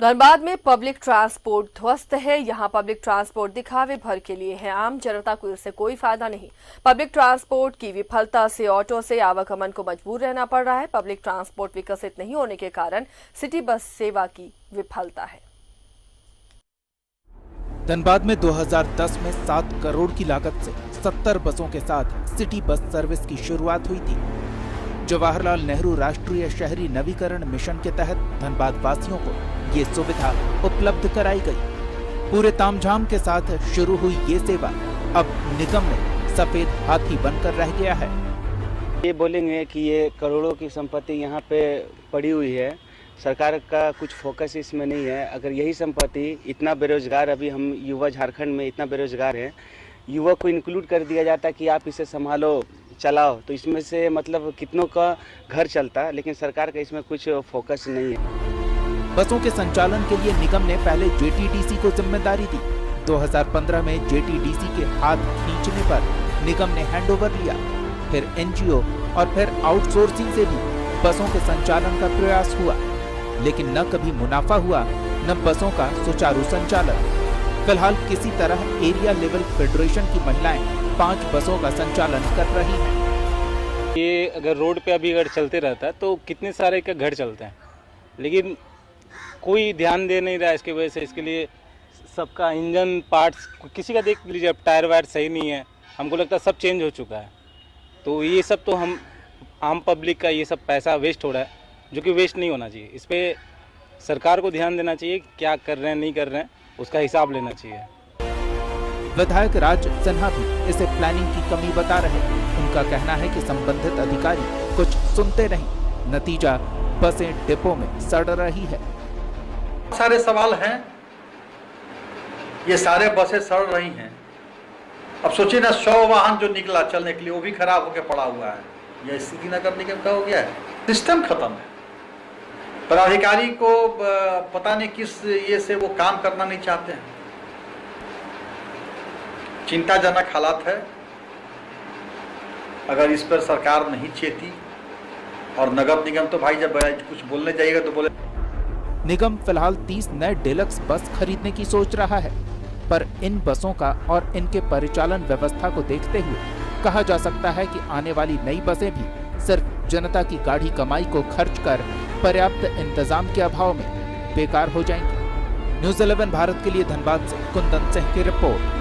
धनबाद में public transport ध्वस्त है। यहां पब्लिक ट्रांसपोर्ट दिखावे भर के लिए है, आम जनता को इससे कोई फायदा नहीं। पब्लिक ट्रांसपोर्ट की विफलता से ऑटो से आवागमन को मजबूर रहना पड़ रहा है। पब्लिक ट्रांसपोर्ट विकसित नहीं होने के कारण सिटी बस सेवा की विफलता है। धनबाद में 2010 में 7 करोड़ की लागत से 70 बसों के साथ सिटी बस सर्विस की शुरुआत हुई थी। जवाहरलाल नेहरू राष्ट्रीय शहरी नवीकरण मिशन के तहत धनबाद वासियों को ये सुविधा उपलब्ध कराई गई। पूरे तामझाम के साथ शुरू हुई ये सेवा अब निगम में सफेद हाथी बनकर रह गया है। ये बोलेंगे कि ये करोड़ों की संपत्ति यहाँ पे पड़ी हुई है, सरकार का कुछ फोकस इसमें नहीं है। अगर यही संपत्ति, इतना बेरोजगार, अभी हम युवा झारखंड में इतना बेरोजगार है, युवा को इंक्लूड कर दिया जाता कि आप इसे संभालो, चलाओ, तो इसमें से मतलब कितनों का घर चलता, लेकिन सरकार का इसमें कुछ फोकस नहीं है। बसों के संचालन के लिए निगम ने पहले जेटीडीसी को जिम्मेदारी दी। 2015 में जेटीडीसी के हाथ खींचने पर निगम ने हैंडओवर लिया। फिर एनजीओ और फिर आउटसोर्सिंग से भी बसों के संचालन का प्रयास हुआ, लेकिन न कभी मुनाफा हुआ, न बसों का सुचारू संचालन। फिलहाल किसी तरह एरिया लेवल फेडरेशन की महिलाएं 5 बसों का संचालन कर रही हैं। ये अगर रोड पे अभी अगर चलते रहता है तो कितने सारे के घर चलते हैं, लेकिन कोई ध्यान दे नहीं रहा है इसकी वजह से। इसके लिए सबका इंजन पार्ट्स, किसी का देख लीजिए, अब टायर वायर सही नहीं है, हमको लगता है सब चेंज हो चुका है। तो ये सब तो हम आम पब्लिक का ये सब पैसा वेस्ट हो रहा है, जो कि वेस्ट नहीं होना चाहिए। इस पर सरकार को ध्यान देना चाहिए, क्या कर रहे हैं नहीं कर रहे हैं उसका हिसाब लेना चाहिए। विधायक राज सिन्हा भी इसे प्लानिंग की कमी बता रहे हैं। उनका कहना है कि संबंधित अधिकारी कुछ सुनते नहीं, नतीजा बसें डिपो में सड़ रही है। सारे सवाल हैं, ये सारे बसें सड़ रही हैं। अब सोचिए ना, 100 वाहन जो निकला चलने के लिए वो भी खराब होकर पड़ा हुआ है। यह स्थिति नगर निगम का हो गया है, सिस्टम खत्म है। पदाधिकारी को पता नहीं किस ये से वो काम करना नहीं चाहते हैं। चिंताजनक हालात है। अगर इस पर सरकार नहीं चेती, और नगर निगम तो भाई जब कुछ बोलने जाइएगा तो बोले। निगम फिलहाल 30 नए डेलक्स बस खरीदने की सोच रहा है, पर इन बसों का और इनके परिचालन व्यवस्था को देखते हुए कहा जा सकता है कि आने वाली नई बसें भी सिर्फ जनता की गाढ़ी कमाई को खर्च कर पर्याप्त इंतजाम के अभाव में बेकार हो जाएंगी। न्यूज़ 11 भारत के लिए धनबाद से कुंदन सिंह की रिपोर्ट।